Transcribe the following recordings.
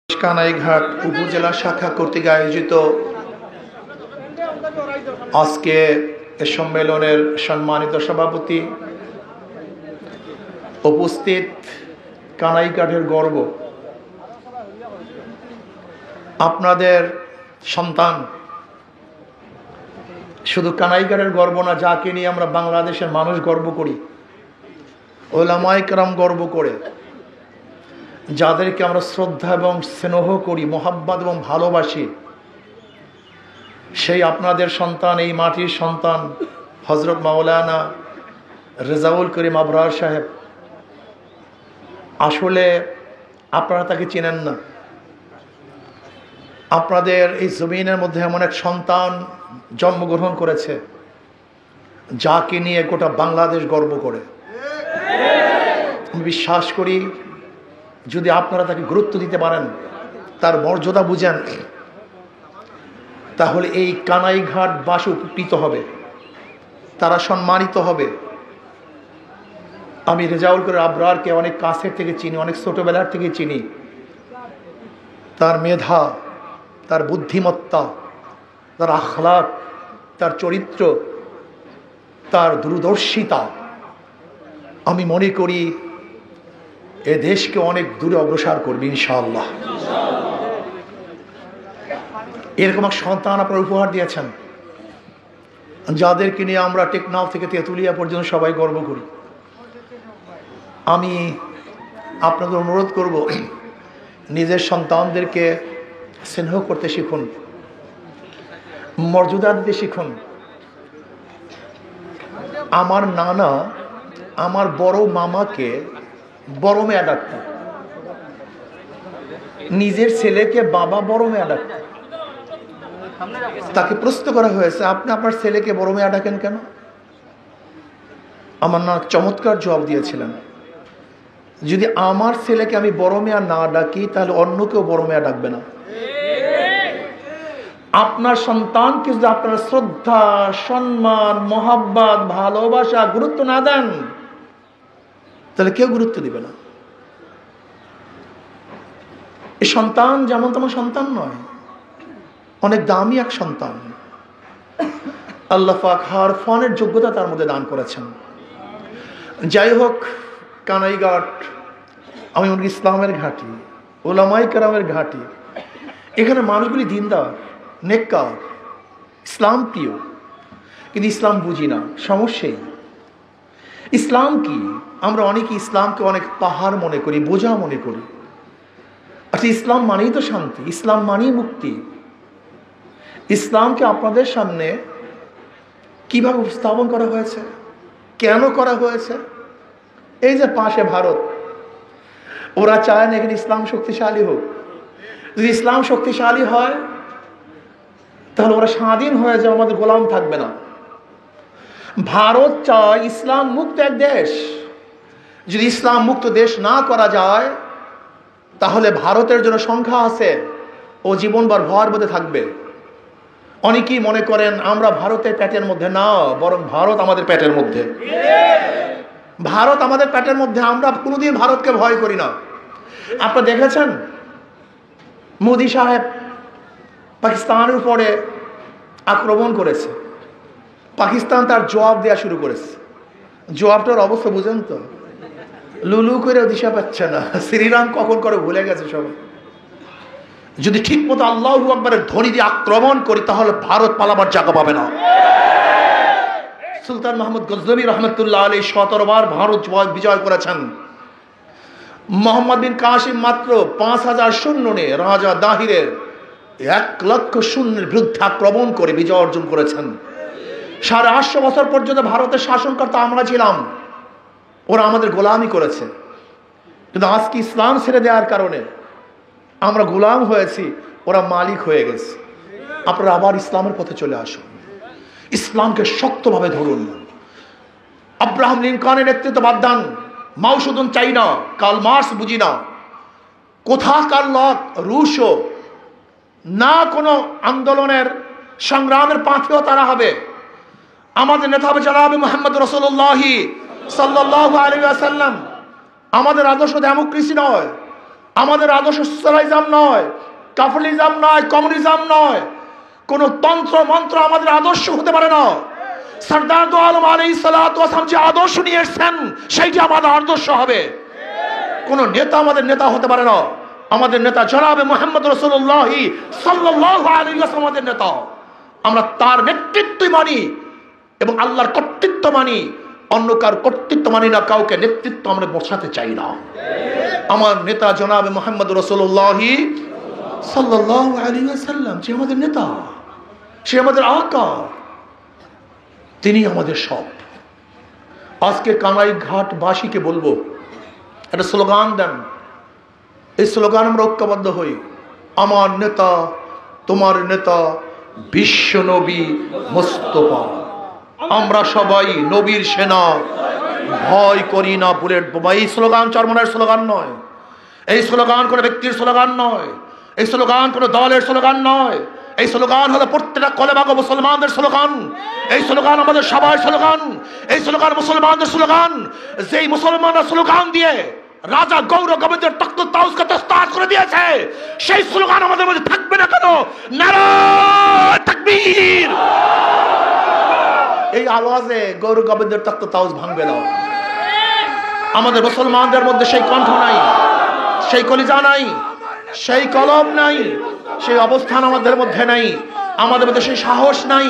কানাইঘাট উপজেলা শাখা কর্তৃক আয়োজিত আজকে সম্মেলনের সম্মানিত সভাপতি, উপস্থিত কানাইঘাটের গর্ব, আপনাদের সন্তান শুধু কানাইঘাটের গর্ব না, যাকে নিয়ে আমরা বাংলাদেশের মানুষ গর্ব করি, ওলামায়ে কেরাম গর্ব করে, যাদেরকে আমরা শ্রদ্ধা এবং স্নেহ করি, মোহাব্বত এবং ভালোবাসি, সেই আপনাদের সন্তান, এই মাটির সন্তান হযরত মাওলানা রেজাউল করিম আবরার সাহেব। আসলে আপনারা তাকে চেনেন না। আপনাদের এই জমিনের মধ্যে এমন এক সন্তান জন্মগ্রহণ করেছে, যাকে নিয়ে গোটা বাংলাদেশ গর্ব করে। আমি বিশ্বাস করি, যদি আপনারা তাকে গুরুত্ব দিতে পারেন, তার মর্যাদা বুঝেন, তাহলে এই কানাইঘাটবাসী উপকৃত হবে, তারা সম্মানিত হবে। আমি রেজাউল করিম আবরারকে অনেক কাছের থেকে চিনি, অনেক ছোটবেলার থেকে চিনি। তার মেধা, তার বুদ্ধিমত্তা, তার আখলাক, তার চরিত্র, তার দূরদর্শিতা, আমি মনে করি এ দেশকে অনেক দূরে অগ্রসর করবে ইনশাআল্লাহ। এরকম এক সন্তান আপনারা উপহার দিয়েছেন, যাদেরকে নিয়ে আমরা টেকনাফ থেকে তেঁতুলিয়া পর্যন্ত সবাই গর্ব করি। আমি আপনাদের অনুরোধ করব, নিজের সন্তানদেরকে স্নেহ করতে শিখুন, মর্যাদা দিতে শিখুন। আমার নানা আমার বড় মামাকে বড় মেয়া ডাকতেন, নিজের ছেলেকে বাবা বড় মেয়া ডাকতেন। তাকে প্রশ্ন করা হয়েছে, আপনি আপনার ছেলেকে বড় মেয়া ডাকেন কেন? আমার নানা চমৎকার জবাব দিয়েছিলেন, যদি আমার ছেলেকে আমি বড় মেয়া না ডাকি, তাহলে অন্য কেউ বড় মেয়া ডাকবে না। আপনার সন্তানকে যদি আপনার শ্রদ্ধা, সম্মান, মোহাব্বত, ভালোবাসা, গুরুত্ব না দেন, তাহলে কেউ গুরুত্ব দিবে না। এই সন্তান যেমন তেমন সন্তান নয়, অনেক দামি এক সন্তান। আল্লাহ পাক হারফানের যোগ্যতা তার মধ্যে দান করেছেন। যাই হোক, কানাইঘাট আমি মনে করি ইসলামের ঘাঁটি, ওলামায়ে কেরামের ঘাঁটি। এখানে মানুষগুলি দিনদার, নেককার, ইসলাম প্রিয়, কিন্তু ইসলাম বুঝি না। সমস্যাই ইসলাম কি? আমরা অনেকে ইসলামকে অনেক পাহাড় মনে করি, বোঝা মনে করি। আচ্ছা, ইসলাম মানেই তো শান্তি, ইসলাম মানেই মুক্তি। ইসলামকে আপনাদের সামনে কিভাবে উপস্থাপন করা হয়েছে, কেন করা হয়েছে? এই যে পাশে ভারত, ওরা চায় না এখানে ইসলাম শক্তিশালী হোক। যদি ইসলাম শক্তিশালী হয়, তাহলে ওরা স্বাধীন হয়ে যাবে, আমাদের গোলাম থাকবে না। ভারত চায় ইসলাম মুক্ত এক দেশ। যদি ইসলাম মুক্ত দেশ না করা যায়, তাহলে ভারতের জন্য সংখ্যা আছে, ও জীবনভর ভয়ের মধ্যে থাকবে। অনেকেই মনে করেন আমরা ভারতের পেটের মধ্যে না, বরং ভারত আমাদের পেটের মধ্যে। ভারত আমাদের পেটের মধ্যে, আমরা কোনোদিন ভারতকে ভয় করি না। আপনারা দেখেছেন মোদি সাহেব পাকিস্তানের উপরে আক্রমণ করেছে, পাকিস্তান তার জবাব দেওয়া শুরু করেছে। জবাবটার অবস্থা বুঝেন তো? লুলু করে দিশা পাচ্ছে না, শ্রীরাম কখন করে ভুলে গেছে সবাই। যদি ঠিক মতো আল্লাহু আকবারের ধ্বনি দিয়ে আক্রমণ করি, তাহলে ভারত পালাবার জায়গা পাবে না। সুলতান মাহমুদ গজনবী রহমতুল্লাহ আলাইহি 17 বার ভারত বিজয় করেছেন। মোহাম্মদ বিন কাসিম মাত্র 5000 সৈন্য নিয়ে রাজা দাহিরের 1 লক্ষ সৈন্যের বিরুদ্ধে আক্রমণ করে বিজয় অর্জন করেছেন। 850 বছর পর্যন্ত ভারতের শাসনকর্তা আমরা ছিলাম, ওরা আমাদের গোলামি করেছে। কিন্তু আজকে ইসলাম ছেড়ে দেওয়ার কারণে আমরা গোলাম হয়েছি, ওরা মালিক হয়ে গেছে। আপনারা আবার ইসলামের পথে চলে আসুন, ইসলামকে শক্তভাবে ধরুন। আব্রাহাম লিঙ্কনের নেতৃত্ব বাদ দেন, মাও সুদুন চাই না, কার্ল মার্কস বুঝি না, কোথাকার লোক রুশও না, কোনো আন্দোলনের সংগ্রামের পাথেও তারা হবে। আমাদের নেতা হবে জনাব মুহাম্মদ রাসূলুল্লাহ সাল্লাল্লাহু আলাইহি ওয়াসাল্লাম। আমাদের আদর্শ ডেমোক্রেসি নয়, আমাদের আদর্শ সোশ্যালিজম নয়, ক্যাপিটালিজম নয়, কমিউনিজম নয়, কোন তন্ত্র মন্ত্র আমাদের আদর্শ হতে পারে না। সরদার দো আলম আলাইহিস সালাতু ওয়াস সালাম যে আদর্শ নিয়ে এসেছেন সেইটা আমাদের আদর্শ হবে। কোন নেতা আমাদের নেতা হতে পারে না। আমাদের নেতা জনাবে মুহাম্মদ রাসূলুল্লাহ সাল্লাল্লাহু আলাইহি ওয়াসাল্লাম আমাদের নেতা। আমরা তার নেতৃত্বই মানি এবং আল্লাহর কর্তৃত্ব মানি, অন্য কার কর্তৃত্ব মানি না, কাউকে নেতৃত্ব আমরা বসাতে চাই না। আমার নেতা জনাবে মুহাম্মদ রাসূলুল্লাহ সাল্লাল্লাহু আলাইহি ওয়াসাল্লাম, যে আমাদের নেতা, সে আমাদের আকা, তিনি আমাদের সব। আজকে কানাইঘাট বাসীকে বলবো, একটা স্লোগান দেন, এই স্লোগান আমরা ঐক্যবদ্ধ হই। আমার নেতা, তোমার নেতা, বিশ্ব নবী মুস্তাফা। আমরা সবাই নবীর সেনা, ভয় করি না বুলেট বোমা। এই স্লোগান চরমনার স্লোগান নয়, এই স্লোগান কোনো ব্যক্তির স্লোগান নয়, এই স্লোগান কোনো দলের স্লোগান নয়, এই স্লোগান হলো প্রত্যেকটা কলেমাগো মুসলমানদের স্লোগান। এই স্লোগান আমাদের সবার স্লোগান, এই স্লোগান মুসলমানদের স্লোগান। যেই মুসলমানরা স্লোগান দিয়ে রাজা গৌর গোবিন্দের তখ্ত তাউসকে তসতাস করে দিয়েছে, সেই স্লোগান আমাদের মধ্যে থাকবে না কেন? নারায়ে তাকবীর। এই আওয়াজে গৌর গোবিন্দের তখ্ত তাউস ভাঙবে না। আমাদের মুসলমানদের মধ্যে সেই কণ্ঠ নাই, সেই কলিজা নাই, সেই কলম নাই, সেই অবস্থান আমাদের মধ্যে নাই, আমাদের মধ্যে সেই সাহস নাই।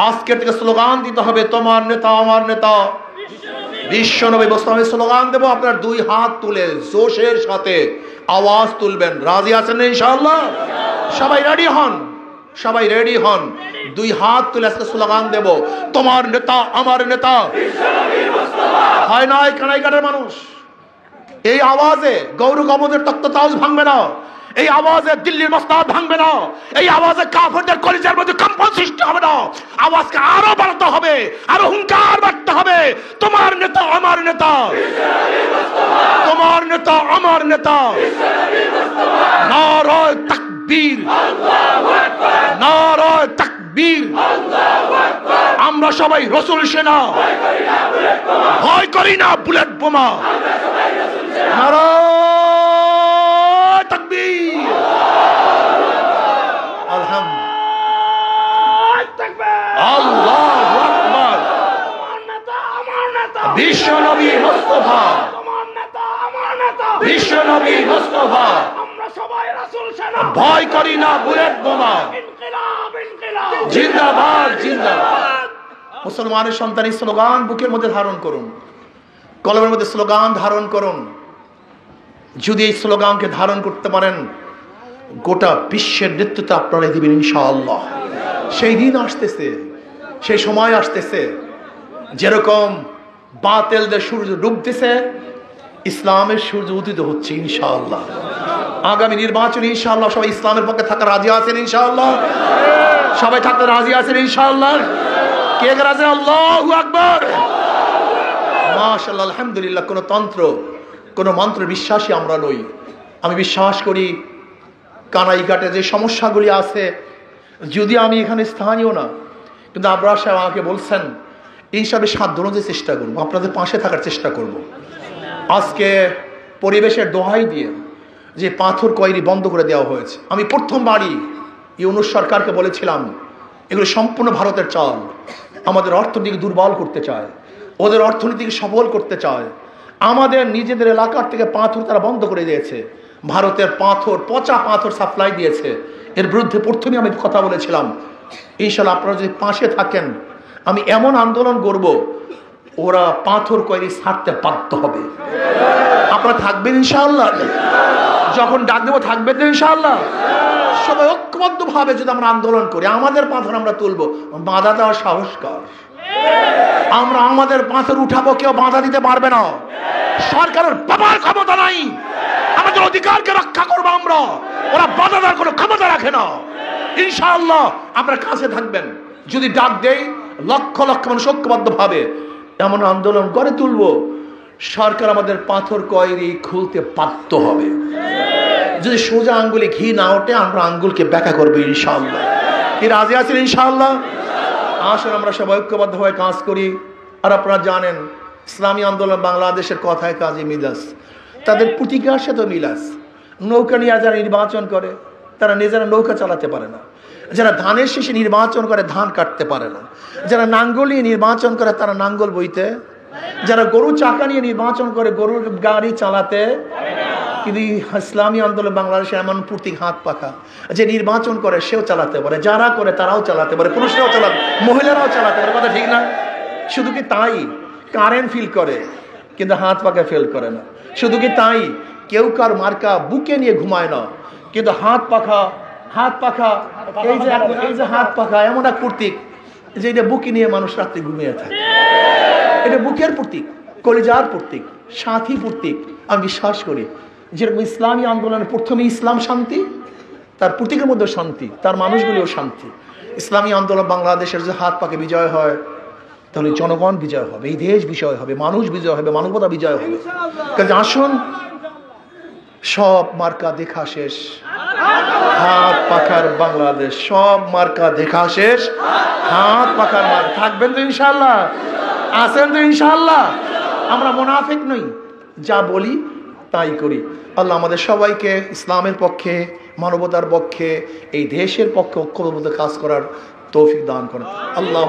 আজকে থেকে স্লোগান দিতে হবে, তোমার নেতা আমার নেতা বিশ্ব নবী মুস্তাফা। স্লোগান দেব, আপনার দুই হাত তুলে জোশের সাথে আওয়াজ তুলবেন। রাজি আছেন ইনশাআল্লাহ? সবাই রেডি হন, সবাই রেডি হন। দুই হাত তুলে আজকে স্লোগান দেব, তোমার নেতা আমার নেতা বিশ্ব নবী মুস্তাফা। হয় না কানাইঘাটের মানুষ? এই আওয়াজে গৌর গোবিন্দের তখ্ত তাউস ভাঙবে না, এই আওয়াজে দিল্লির মসনদ ভাঙবে না, এই আওয়াজে কাফেরদের কলিজার মধ্যে কম্পন সৃষ্টি হবে না। আওয়াজকে আরো বাড়াতে হবে, আরো হুঙ্কার বাড়তে হবে। তোমার নেতা আমার নেতা, তোমার নেতা আমার নেতা। নারায়ে তাকবীর, নারায়ে তাকবীর। আমরা সবাই রাসূল সেনা, ভয় করি না বুলেট বোমা। নারায়ে তাকবীর। আল্লাহু আকবার। বিশ্ব নবী মুস্তাফা, বিশ্ব নবী মুস্তাফা। আমরা সবাই রাসূল সেনা, ভয় করি না বুলেট বোমা। ইনকিলাব ইনকিলাব, জিন্দাবাদ জিন্দাবাদ। মুসলমানের সন্তান এই স্লোগান বুকের মধ্যে ধারণ করুন, কলমের মধ্যে স্লোগান ধারণ করুন। যদি এই স্লোগানকে ধারণ করতে পারেন, গোটা বিশ্বের নেতৃত্ব আপনারা দিবেন ইনশাআল্লাহ। সেই দিন আসতেছে, সেই সময় আসতেছে, যেরকম বাতিলদের সূর্য ডুবতেছে, ইসলামের সূর্য উদিত হচ্ছে ইনশাআল্লাহ। আগামী নির্বাচনে ইনশাআল্লাহ সবাই ইসলামের পক্ষে থাকা রাজি আছেন ইনশাআল্লাহ? সবাই থাকতে রাজি আছেন ইনশাআল্লাহ? কে রাজি? আল্লাহু আকবার, মাশাআল্লাহ, আলহামদুলিল্লাহ। কোন তন্ত্র, কোন মন্ত্রে বিশ্বাসী আমরা নই। আমি বিশ্বাস করি কানাইঘাটে যে সমস্যাগুলি আছে, যদি আমি এখানে স্থানীয় না, কিন্তু আবরার সাহেব আমাকে বলছেন এই হিসাবে সাধ্য অনুযায়ী চেষ্টা করবো, আপনাদের পাশে থাকার চেষ্টা করব। আজকে পরিবেশের দোহাই দিয়ে যে পাথর কয়েরি বন্ধ করে দেওয়া হয়েছে, আমি প্রথমবারই ইউনূস সরকারকে বলেছিলাম এগুলো সম্পূর্ণ ভারতের চাল। আমাদের অর্থনীতিকে দুর্বল করতে চায়, ওদের অর্থনীতিকে সবল করতে চায়। আমাদের নিজেদের এলাকার থেকে পাথর তারা বন্ধ করে দিয়েছে, ভারতের পাথর, পচা পাথর সাপ্লাই দিয়েছে। এর বিরুদ্ধে প্রথমে আমি কথা বলেছিলাম, ইনশাআল্লাহ আপনারা যদি পাশে থাকেন আমি এমন আন্দোলন করব, ওরা পাথর কয়েরি ছাড়তে বাধ্য হবে। আপনারা থাকবেন ইনশাআল্লাহ? যখন ডাক দেবো থাকবেন তো ইনশাআল্লাহ? সবাই ঐক্যবদ্ধ ভাবে যদি আমরা আন্দোলন করি, আমাদের পাথর আমরা তুলবো, বাধা দেওয়ার সাহস কার? আমরা আমাদের পাথর উঠাবো, কেউ বাধা দিতে পারবে না। সরকারের বাবার ক্ষমতা নাই, আমাদের অধিকারকে রক্ষা করবো আমরা, ওরা বাধা দেওয়ার কোনো ক্ষমতা রাখে না। ইনশাআল্লাহ আপনার কাছে থাকবেন। যদি ডাক দেই লক্ষ লক্ষ মানুষ ঐক্যবদ্ধ ভাবে এমন আন্দোলন করে তুলবো, সরকার আমাদের পাথর কয়েরি খুলতে বাধ্য হবে। যদি সোজা আঙ্গুলে ঘি না ওঠে, আমরা আঙ্গুলকে ব্যাখ্যা করবো ইনশাআল্লাহ। কি রাজি আছেন ইনশাআল্লাহ? আসুন আমরা সবাই ঐক্যবদ্ধ হয়ে কাজ করি। আর আপনারা জানেন ইসলামী আন্দোলন বাংলাদেশের কথায় কাজে মিল আছে, তাদের প্রতীকের সাথে মিল আছে। নৌকা নিয়ে যারা নির্বাচন করে তারা নিজেরা নৌকা চালাতে পারে না, যারা ধানের শীষে নির্বাচন করে ধান কাটতে পারে না, যারা নাঙ্গল নিয়ে নির্বাচন করে তারা নাঙ্গল বইতে, যারা গরু চাকা নিয়ে নির্বাচন করে গরুর গাড়ি চালাতে। কিন্তু ইসলামী আন্দোলন বাংলাদেশে এমন প্রতীক হাত পাখা, যে নির্বাচন করে সেও চালাতে পারে, যারা করে তারাও চালাতে পারে, পুরুষরাও চালাতে, মহিলারাও চালাতে পারে, কথা ঠিক না? শুধু কি তাই, কারেন্ট ফিল করে কিন্তু হাত পাখা ফেল করে না। শুধু কি তাই, কেউ কার মার্কা বুকে নিয়ে ঘুমায় না, কিন্তু হাত পাখা এই যে হাত পাখা এমন এক প্রতীক যে এটা বুকে নিয়ে মানুষ রাত্রে ঘুমিয়ে থাকে। এটা বুকের প্রতীক, কলিজার প্রতীক, সাথী প্রতীক। আমি বিশ্বাস করি যেরকম ইসলামী আন্দোলনের প্রথমে ইসলাম শান্তি, তার প্রতীকের মধ্যে শান্তি, তার মানুষগুলিও শান্তি। ইসলামী আন্দোলন বাংলাদেশের যে হাত পাকে বিজয় হয়, তাহলে জনগণ বিজয় হবে, এই দেশ বিজয় হবে, মানুষ বিজয় হবে, মানবতা বিজয় হবে। কাজে আসুন, সব মার্কা দেখা শেষ, হাত পাখার বাংলাদেশ। সব মার্কা দেখা শেষ, হাত পাখার মার্কা। থাকবেন তো ইনশাআল্লাহ? আছেন তো ইনশাআল্লাহ? আমরা মুনাফিক নই, যা বলি তাই করি। আল্লাহ আমাদের সবাইকে ইসলামের পক্ষে, মানবতার পক্ষে, এই দেশের পক্ষে ঐক্যবদ্ধ কাজ করার তৌফিক দান করেন। আল্লাহ